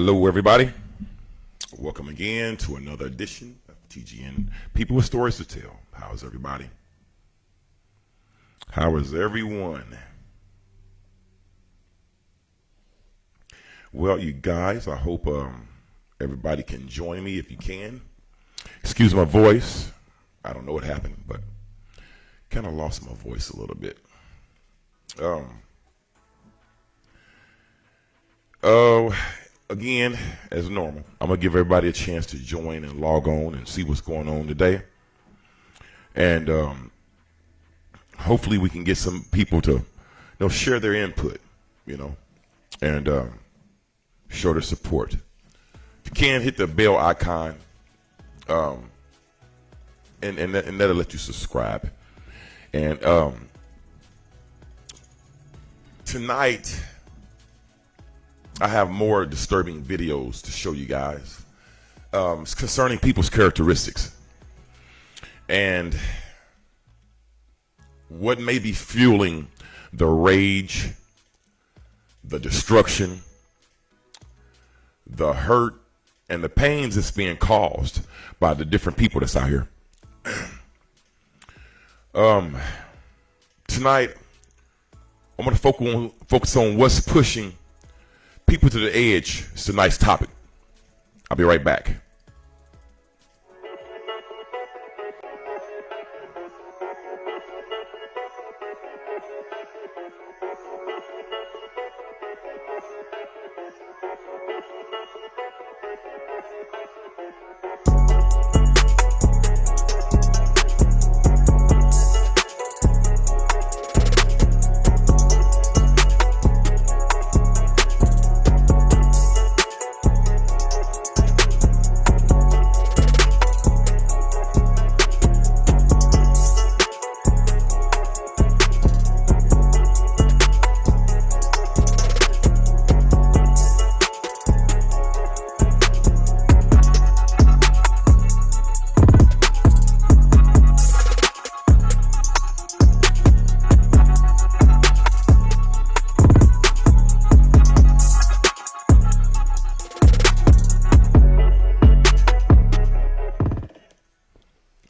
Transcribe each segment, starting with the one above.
Hello, everybody. Welcome again to another edition of TGN People with Stories to Tell. How's everybody? How is everyone? Well, you guys, I hope everybody can join me if you can. Excuse my voice. I don't know what happened, but kind of lost my voice a little bit. Again, as normal, I'm going to give everybody a chance to join and log on and see what's going on today. And hopefully we can get some people to share their input, and show their support. If you can, hit the bell icon, and that'll let you subscribe. And tonight, I have more disturbing videos to show you guys concerning people's characteristics and what may be fueling the rage, the destruction, the hurt, and the pains that's being caused by the different people that's out here. Tonight, I'm going to focus on what's pushing people to the edge. It's a nice topic. I'll be right back.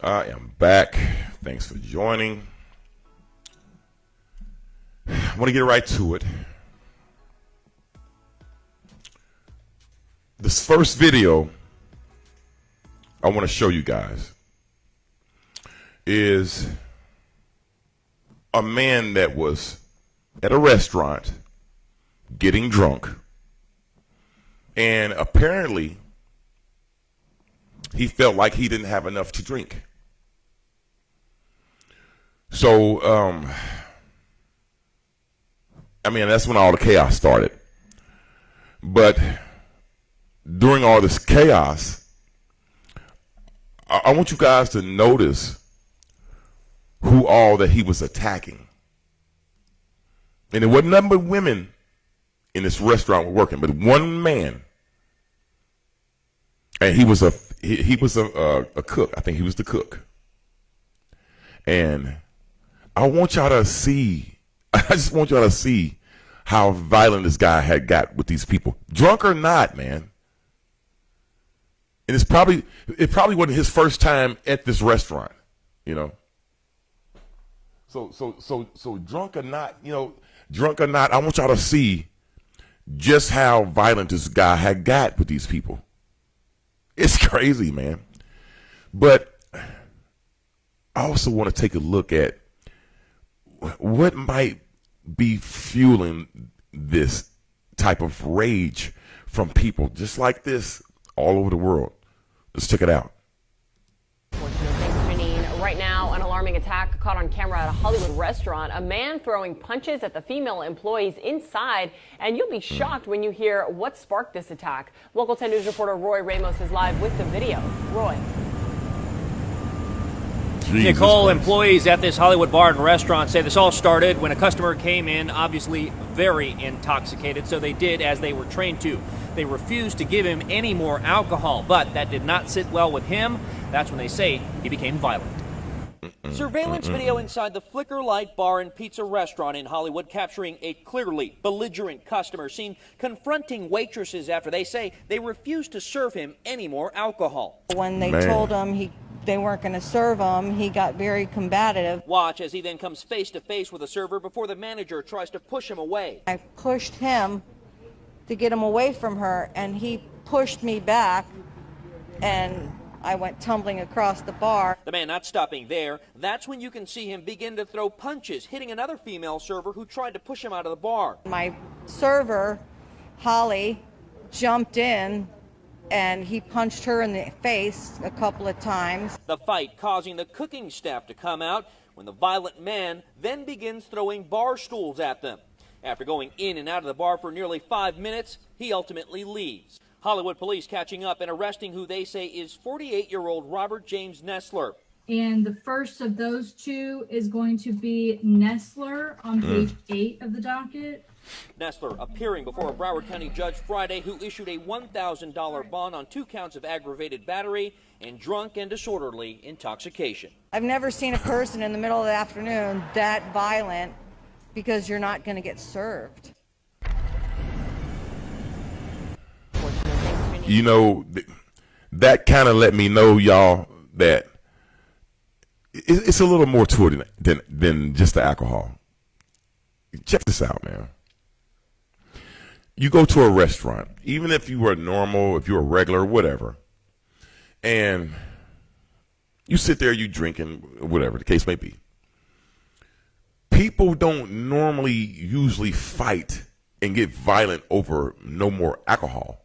I am back. Thanks for joining. I want to get right to it. This first video I want to show you guys is a man that was at a restaurant getting drunk, and apparently he felt like he didn't have enough to drink. So, that's when all the chaos started. But during all this chaos, I want you guys to notice who all that he was attacking. And it wasn't nothing but women in this restaurant were working, but one man. And he was a cook. I think he was the cook. And I want y'all to see, I just want y'all to see how violent this guy had got with these people. Drunk or not, man. And it probably wasn't his first time at this restaurant, So drunk or not, I want y'all to see just how violent this guy had got with these people. It's crazy, man. But I also want to take a look at what might be fueling this type of rage from people just like this all over the world. Let's check it out. Thanks, Janine. Right now, an alarming attack caught on camera at a Hollywood restaurant. A man throwing punches at the female employees inside, and you'll be shocked when you hear what sparked this attack. Local 10 News reporter Roy Ramos is live with the video. Roy. Nicole, employees at this Hollywood bar and restaurant say this all started when a customer came in, obviously very intoxicated, so they did as they were trained to. They refused to give him any more alcohol, but that did not sit well with him. That's when they say he became violent. Surveillance video inside the Flicker Light Bar and Pizza restaurant in Hollywood capturing a clearly belligerent customer seen confronting waitresses after they say they refused to serve him any more alcohol. When they told him they weren't going to serve him, he got very combative. Watch as he then comes face to face with a server before the manager tries to push him away. I pushed him to get him away from her, and he pushed me back, and I went tumbling across the bar. The man not stopping there. That's when you can see him begin to throw punches, hitting another female server who tried to push him out of the bar. My server, Holly, jumped in, and he punched her in the face a couple of times. The fight causing the cooking staff to come out when the violent man then begins throwing bar stools at them. After going in and out of the bar for nearly 5 minutes, he ultimately leaves. Hollywood police catching up and arresting who they say is 48-year-old Robert James Nestler. And the first of those two is going to be Nestler on page 8 of the docket. Nestler appearing before a Broward County judge Friday who issued a $1,000 bond on 2 counts of aggravated battery and drunk and disorderly intoxication. I've never seen a person in the middle of the afternoon that violent because you're not going to get served. You know, that kind of let me know, y'all, that it's a little more to it than just the alcohol. Check this out, man. You go to a restaurant, even if you were normal, if you're a regular, whatever, and you sit there, you drinking, whatever the case may be. People don't normally usually fight and get violent over no more alcohol.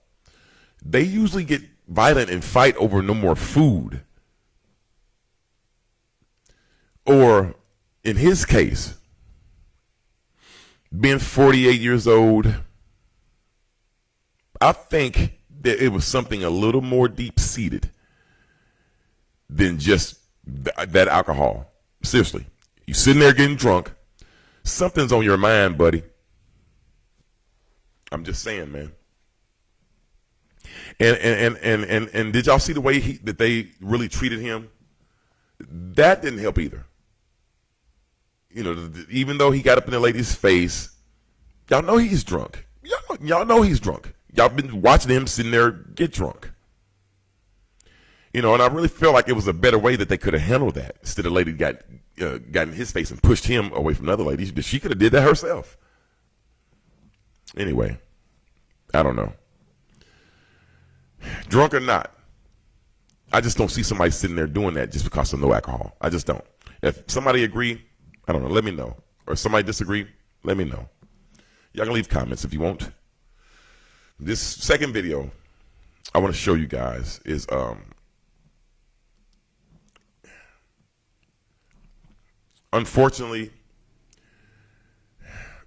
They usually get violent and fight over no more food. Or, in his case, being 48 years old, I think that it was something a little more deep-seated than just that alcohol. Seriously. You sitting there getting drunk. Something's on your mind, buddy. I'm just saying, man. And did y'all see the way that they really treated him? That didn't help either. You know, even though he got up in the lady's face, y'all know he's drunk. Y'all know he's drunk. Y'all been watching him sitting there get drunk. You know, and I really feel like it was a better way that they could have handled that. Instead of the lady got in his face and pushed him away from another lady, she could have did that herself. Anyway, I don't know. Drunk or not, I just don't see somebody sitting there doing that just because of no alcohol. I just don't. If somebody agree, I don't know, let me know. Or if somebody disagree, let me know. Y'all can leave comments if you want. This second video I want to show you guys is unfortunately,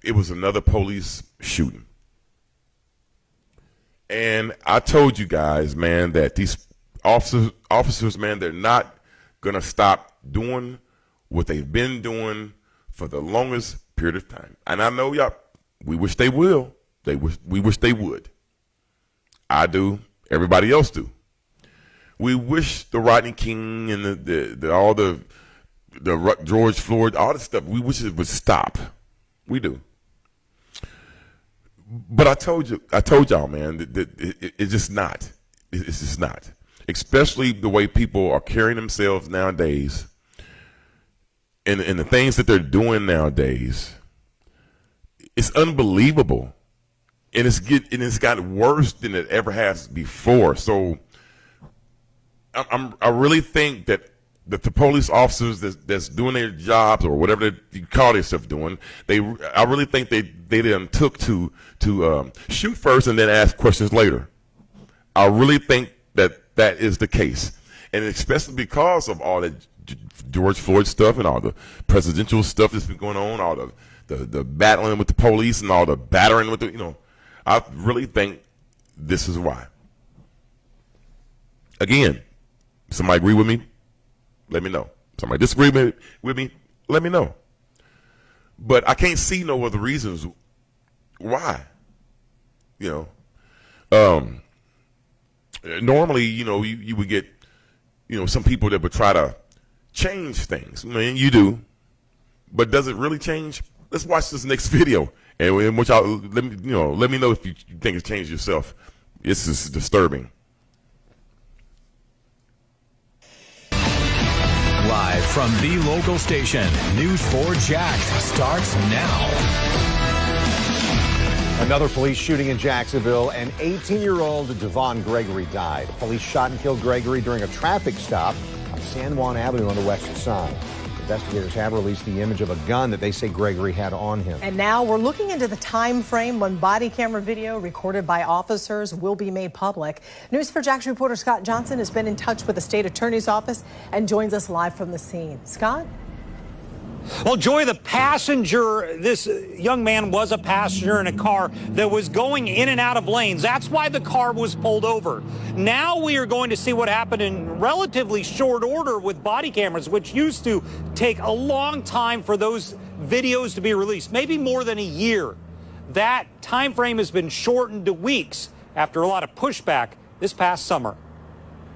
it was another police shooting. And I told you guys, man, that these officers, man, they're not going to stop doing what they've been doing for the longest period of time. And I know y'all, we wish they will. We wish they would. I do. Everybody else do. We wish the Rodney King and the George Floyd, all this stuff, we wish it would stop. We do. But I told y'all, man, that it's just not. It's just not. Especially the way people are carrying themselves nowadays, and the things that they're doing nowadays. It's unbelievable, and it's gotten worse than it ever has before. So, I really think that the police officers that's doing their jobs or whatever you call themselves doing, I really think they then took to shoot first and then ask questions later. I really think that is the case, and especially because of all that George Floyd stuff and all the presidential stuff that's been going on, all the battling with the police and all the battering with I really think this is why. Again, somebody agree with me? Let me know. Somebody disagree with me? Let me know. But I can't see no other reasons why. Normally, you would get, some people that would try to change things. I mean, you do, but does it really change? Let's watch this next video, and which let me know if you think it's changed yourself. This is disturbing. Live from the local station, News 4 Jax starts now. Another police shooting in Jacksonville. An 18-year-old Devon Gregory died. Police shot and killed Gregory during a traffic stop on San Juan Avenue on the west side. Investigators have released the image of a gun that they say Gregory had on him. And now we're looking into the time frame when body camera video recorded by officers will be made public. News 4 Jax reporter Scott Johnson has been in touch with the state attorney's office and joins us live from the scene. Scott? Well, Joy, the passenger, this young man was a passenger in a car that was going in and out of lanes. That's why the car was pulled over. Now we are going to see what happened in relatively short order with body cameras, which used to take a long time for those videos to be released, maybe more than a year. That time frame has been shortened to weeks after a lot of pushback this past summer.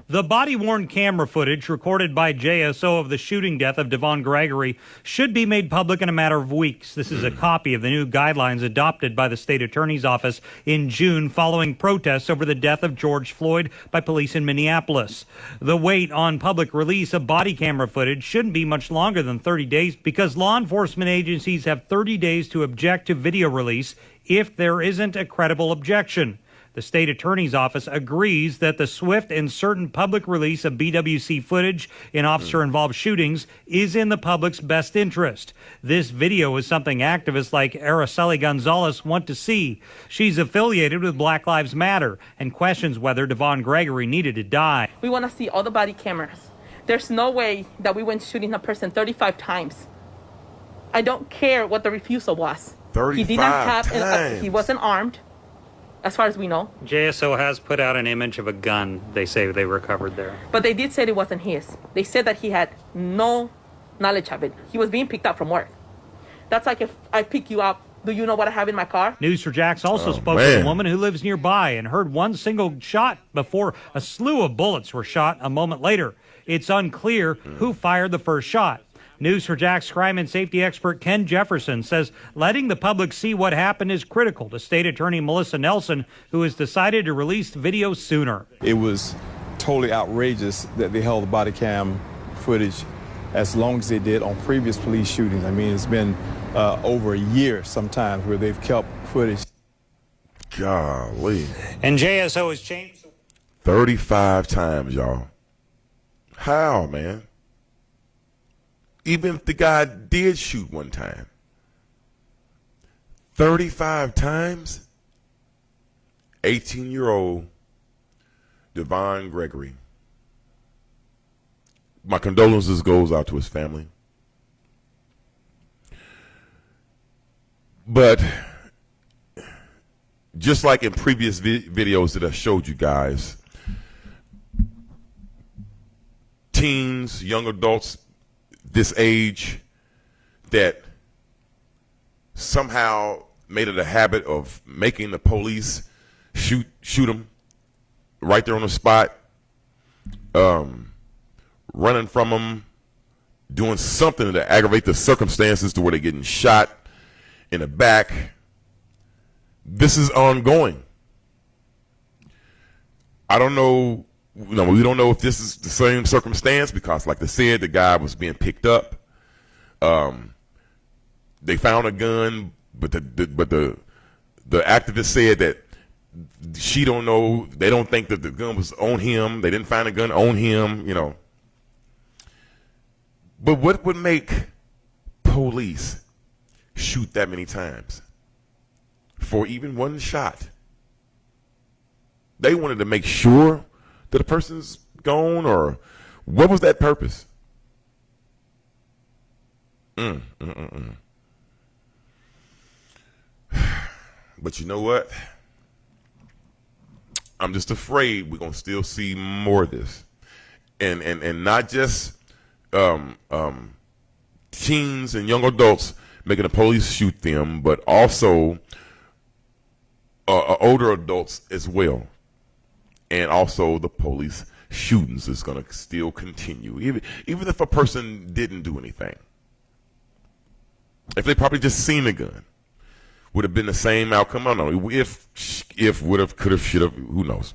The body-worn camera footage recorded by JSO of the shooting death of Devon Gregory should be made public in a matter of weeks. This is a copy of the new guidelines adopted by the state attorney's office in June following protests over the death of George Floyd by police in Minneapolis. The wait on public release of body camera footage shouldn't be much longer than 30 days because law enforcement agencies have 30 days to object to video release if there isn't a credible objection. The state attorney's office agrees that the swift and certain public release of BWC footage in officer-involved shootings is in the public's best interest. This video is something activists like Araceli Gonzalez want to see. She's affiliated with Black Lives Matter and questions whether Devon Gregory needed to die. We want to see all the body cameras. There's no way that we went shooting a person 35 times. I don't care what the refusal was. 35 he did not have times. He wasn't armed. As far as we know. JSO has put out an image of a gun they say they recovered there. But they did say it wasn't his. They said that he had no knowledge of it. He was being picked up from work. That's like if I pick you up, do you know what I have in my car? News 4 Jax also spoke with a woman who lives nearby and heard one single shot before a slew of bullets were shot a moment later. It's unclear who fired the first shot. News 4 Jax crime and safety expert Ken Jefferson says letting the public see what happened is critical to State Attorney Melissa Nelson, who has decided to release the video sooner. It was totally outrageous that they held the body cam footage as long as they did on previous police shootings. I mean, it's been over a year sometimes where they've kept footage. Golly. And JSO has changed 35 times, y'all. How, man? Even if the guy did shoot one time. 35 times? 18-year-old Devon Gregory. My condolences goes out to his family. But just like in previous videos that I showed you guys, teens, young adults, this age that somehow made it a habit of making the police shoot them right there on the spot, running from them, doing something to aggravate the circumstances to where they're getting shot in the back. This is ongoing. I don't know. No, we don't know if this is the same circumstance because, like they said, the guy was being picked up. They found a gun, but the activist said that she don't know. They don't think that the gun was on him. They didn't find a gun on him, you know. But what would make police shoot that many times for even one shot? They wanted to make sure that the person's gone, or what was that purpose? But you know what? I'm just afraid we're gonna still see more of this, and not just teens and young adults making the police shoot them, but also older adults as well, and also the police shootings is going to still continue, even if a person didn't do anything. If they probably just seen a gun, would have been the same outcome. I don't know. If, would have, could have, should have, who knows.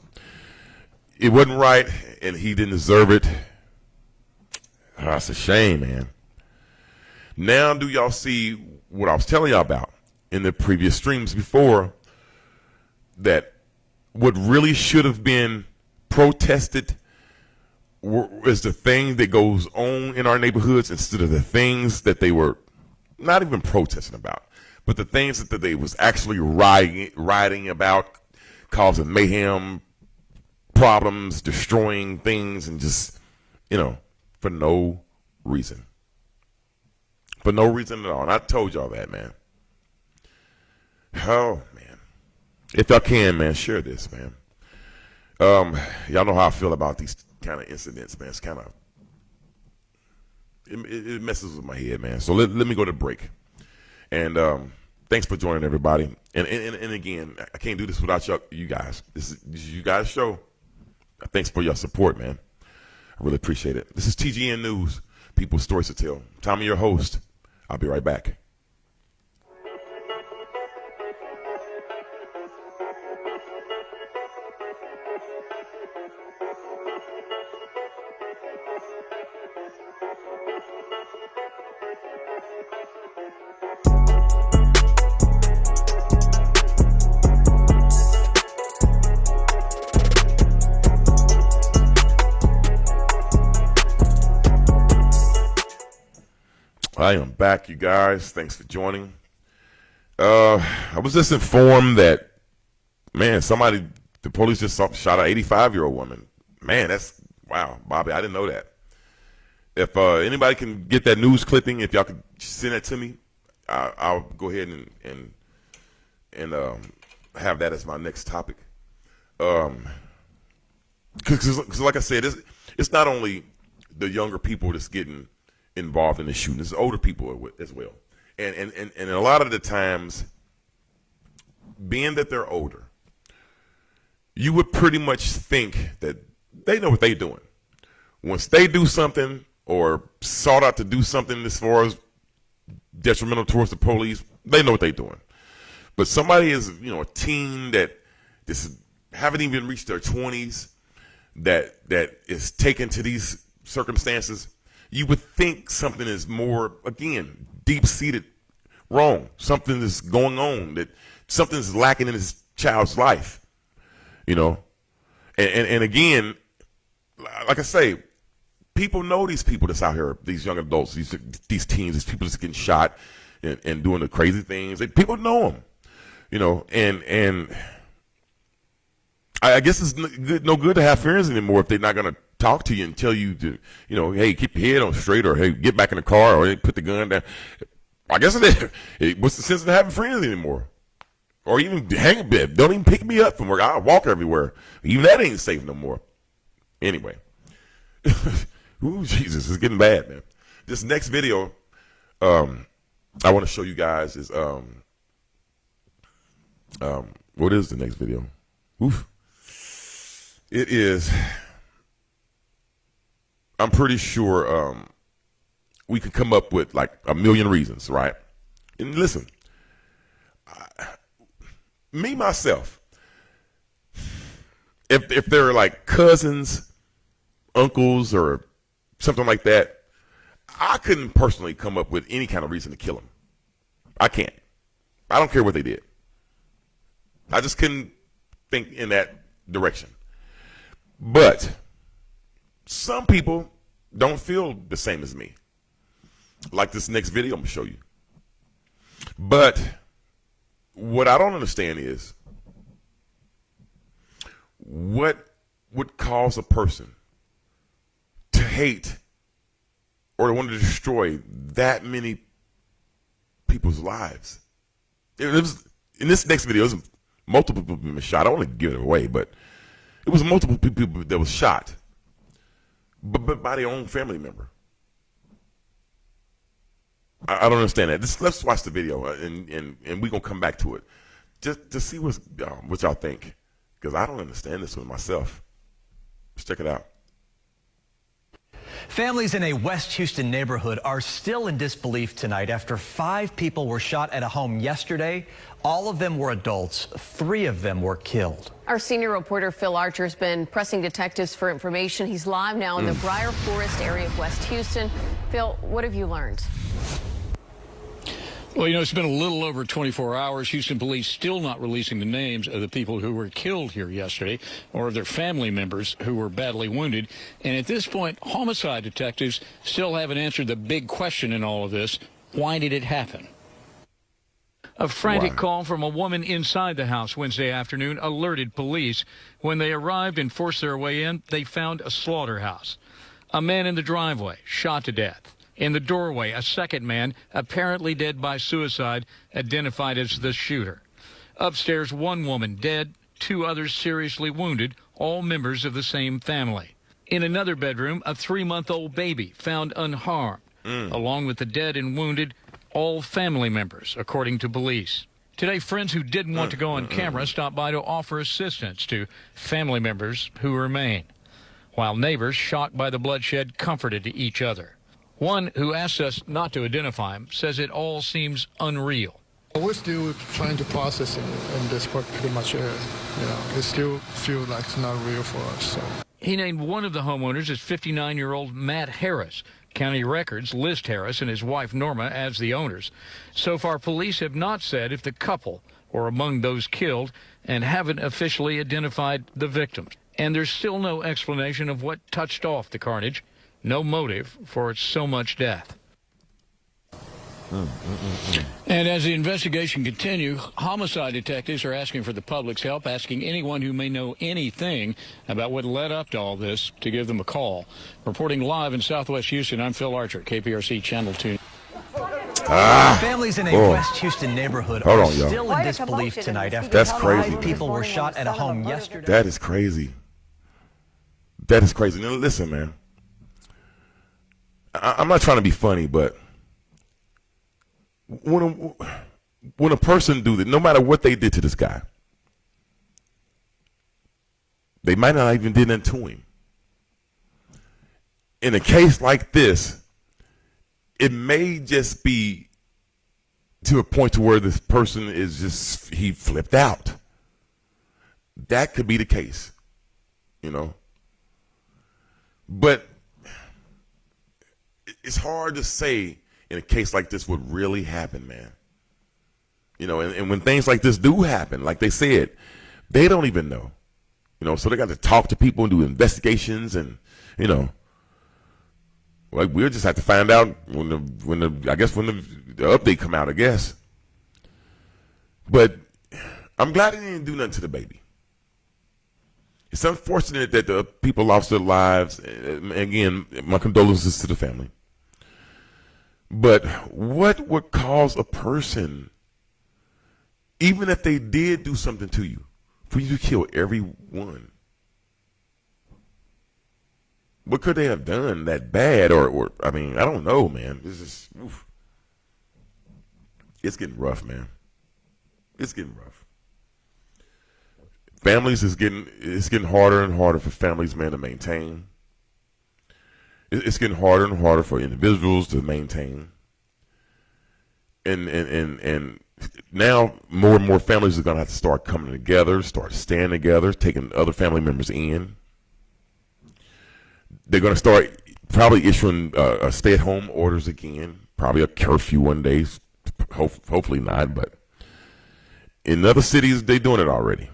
It wasn't right, and he didn't deserve it. Oh, that's a shame, man. Now do y'all see what I was telling y'all about in the previous streams before, that what really should have been protested is the thing that goes on in our neighborhoods instead of the things that they were not even protesting about, but the things that they was actually rioting about, causing mayhem, problems, destroying things, and just, for no reason. For no reason at all. And I told y'all that, man. Oh, man. If y'all can, man, share this, man. Y'all know how I feel about these kind of incidents, man. It's kind of, it messes with my head, man. So let me go to break. And thanks for joining, everybody. And again, I can't do this without you guys. This is you guys' show. Thanks for your support, man. I really appreciate it. This is TGN News, People's Stories to Tell. Tommy, your host. I'll be right back. I am back, you guys. Thanks for joining. I was just informed that, man, the police just shot an 85-year-old woman. Man, that's, wow, Bobby, I didn't know that. If anybody can get that news clipping, if y'all could send it to me, I'll go ahead and have that as my next topic. Because like I said, it's not only the younger people that's getting involved in the shooting, it's older people as well. And a lot of the times, being that they're older, you would pretty much think that they know what they're doing. Once they do something or sought out to do something as far as detrimental towards the police, they know what they're doing. But somebody is, a teen that haven't even reached their 20s, that is taken to these circumstances, you would think something is more, again, deep-seated wrong. Something is going on, that something's lacking in this child's life, And again, like I say, people know these people that's out here, these young adults, these teens, these people that's getting shot and doing the crazy things. People know them, and I guess it's no good to have friends anymore if they're not going to talk to you and tell you to, hey, keep your head on straight, or hey, get back in the car, or hey, put the gun down. I guess what's the sense of having friends anymore? Or even hang a bit. Don't even pick me up from work. I'll walk everywhere. Even that ain't safe no more. Anyway. Ooh, Jesus, it's getting bad, man. This next video I want to show you guys is what is the next video? Oof. It is, I'm pretty sure we could come up with like a million reasons, right? And listen, me, myself, if they're like cousins, uncles, or something like that, I couldn't personally come up with any kind of reason to kill them. I can't. I don't care what they did. I just couldn't think in that direction. But some people don't feel the same as me. Like this next video I'm going to show you. But what I don't understand is what would cause a person to hate or to want to destroy that many people's lives. It was, in this next video, it was multiple people being shot. I don't want to give it away, but it was multiple people that was shot, but by their own family member. I don't understand that. Let's watch the video, and we're going to come back to it. Just to see what y'all think, because I don't understand this one myself. Let's check it out. Families in a West Houston neighborhood are still in disbelief tonight after 5 people were shot at a home yesterday. All of them were adults. 3 of them were killed. Our senior reporter Phil Archer has been pressing detectives for information. He's live now in the Briar Forest area of West Houston. Phil, what have you learned? Well, it's been a little over 24 hours. Houston police still not releasing the names of the people who were killed here yesterday or of their family members who were badly wounded. And at this point, homicide detectives still haven't answered the big question in all of this. Why did it happen? A frantic call from a woman inside the house Wednesday afternoon alerted police. When they arrived and forced their way in, they found a slaughterhouse. A man in the driveway shot to death. In the doorway, a second man, apparently dead by suicide, identified as the shooter. Upstairs, 1 woman dead, 2 others seriously wounded, all members of the same family. In another bedroom, a 3-month-old baby found unharmed, along with the dead and wounded, all family members, according to police. Today, friends who didn't want to go on camera stopped by to offer assistance to family members who remain, while neighbors, shocked by the bloodshed, comforted each other. One who asked us not to identify him says it all seems unreal. We're still trying to process it in this pretty much area. It still feels like it's not real for us. So. He named one of the homeowners as 59-year-old Matt Harris. County records list Harris and his wife Norma as the owners. So far, police have not said if the couple were among those killed and haven't officially identified the victims. And there's still no explanation of what touched off the carnage. No motive for so much death. And as the investigation continues, homicide detectives are asking for the public's help, asking anyone who may know anything about what led up to all this to give them a call. Reporting live in Southwest Houston, I'm Phil Archer, KPRC Channel 2. Families in a West Houston neighborhood are still in disbelief tonight after 5 people were shot at a home yesterday. That is crazy. That is crazy. Now, listen, man. I'm not trying to be funny, but when a person do that, no matter what they did to this guy, they might not even did nothing to him. In a case like this, it may just be to a point to where this person is just, he flipped out. That could be the case, But it's hard to say in a case like this what really happened, man. And when things like this do happen, like they said, they don't even know. So they got to talk to people and do investigations and, like we'll just have to find out when the update come out, I guess. But I'm glad he didn't do nothing to the baby. It's unfortunate that the people lost their lives. Again, my condolences to the family. But what would cause a person, even if they did do something to you, for you to kill everyone? What could they have done that bad? Or I don't know, man. This is, it's getting rough, man. It's getting rough. Families it's getting harder and harder for families, man, to maintain. It's getting harder and harder for individuals to maintain. And now more and more families are going to have to start coming together, start staying together, taking other family members in. They're going to start probably issuing stay-at-home orders again, probably a curfew one day. Hopefully not, but in other cities, they're doing it already,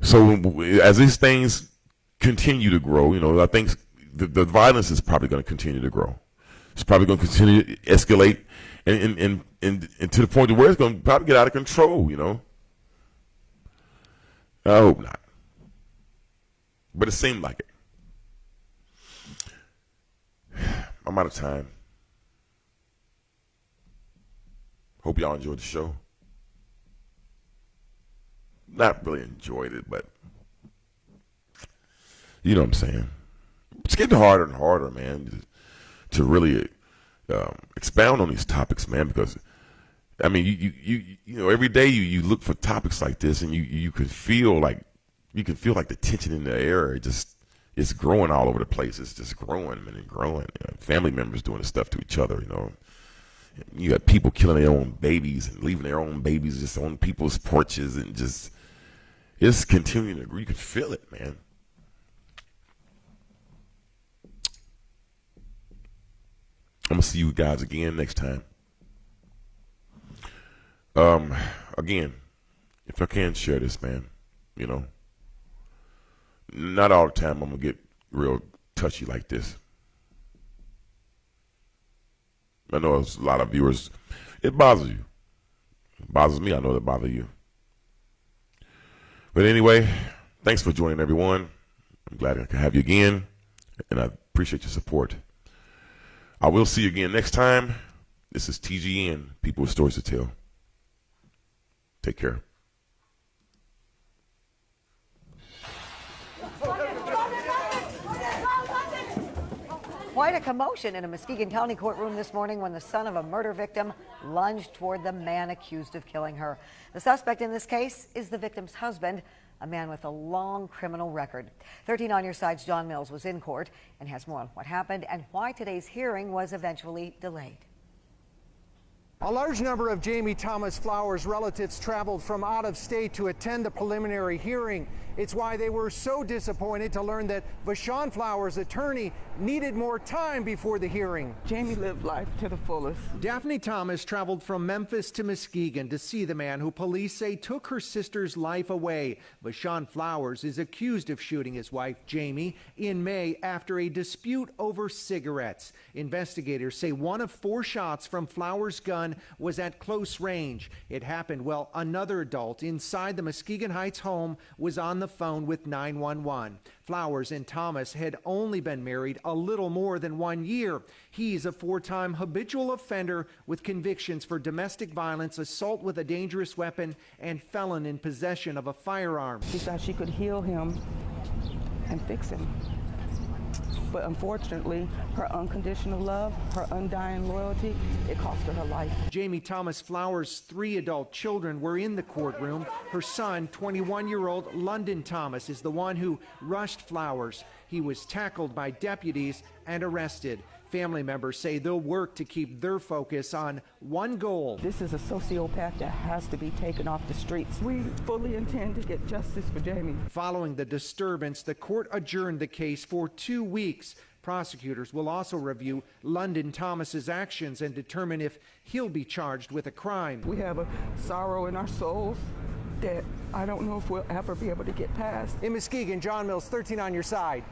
So as these things continue to grow, I think the violence is probably going to continue to grow. It's probably going to continue to escalate and to the point where it's going to probably get out of control, I hope not. But it seemed like it. I'm out of time. Hope y'all enjoyed the show. Not really enjoyed it, but you know what I'm saying. It's getting harder and harder, man, to really expound on these topics, man, because you every day you look for topics like this, and you can feel like the tension in the air. It it's growing all over the place. It's just growing, man, and growing. Family members doing this stuff to each other, You got people killing their own babies and leaving their own babies just on people's porches, and just, it's continuing to grow. You can feel it, man. I'm going to see you guys again next time. Again, if I can share this, man, not all the time I'm going to get real touchy like this. I know there's a lot of viewers, it bothers you. It bothers me, I know it bothers you. But anyway, thanks for joining, everyone. I'm glad I can have you again, and I appreciate your support. I will see you again next time. This is TGN, People with Stories to Tell. Take care. Quite a commotion in a Muskegon County courtroom this morning when the son of a murder victim lunged toward the man accused of killing her. The suspect in this case is the victim's husband, a man with a long criminal record. 13 on Your Side's John Mills was in court and has more on what happened and why today's hearing was eventually delayed. A large number of Jamie Thomas Flowers' relatives traveled from out of state to attend the preliminary hearing. It's why they were so disappointed to learn that Vashon Flowers' attorney needed more time before the hearing. Jamie lived life to the fullest. Daphne Thomas traveled from Memphis to Muskegon to see the man who police say took her sister's life away. Vashon Flowers is accused of shooting his wife, Jamie, in May after a dispute over cigarettes. Investigators say one of 4 shots from Flowers' gun was at close range. It happened while another adult inside the Muskegon Heights home was on the phone with 911. Flowers and Thomas had only been married a little more than 1 year. He's a 4-time habitual offender with convictions for domestic violence, assault with a dangerous weapon, and felon in possession of a firearm. She thought she could heal him and fix him. But unfortunately, her unconditional love, her undying loyalty, it cost her life. Jamie Thomas Flowers' 3 adult children were in the courtroom. Her son, 21-year-old London Thomas, is the one who rushed Flowers. He was tackled by deputies and arrested. Family members say they'll work to keep their focus on one goal. This is a sociopath that has to be taken off the streets. We fully intend to get justice for Jamie. Following the disturbance, the court adjourned the case for 2 weeks. Prosecutors will also review London Thomas's actions and determine if he'll be charged with a crime. We have a sorrow in our souls that I don't know if we'll ever be able to get past. In Muskegon, John Mills, 13 on Your Side.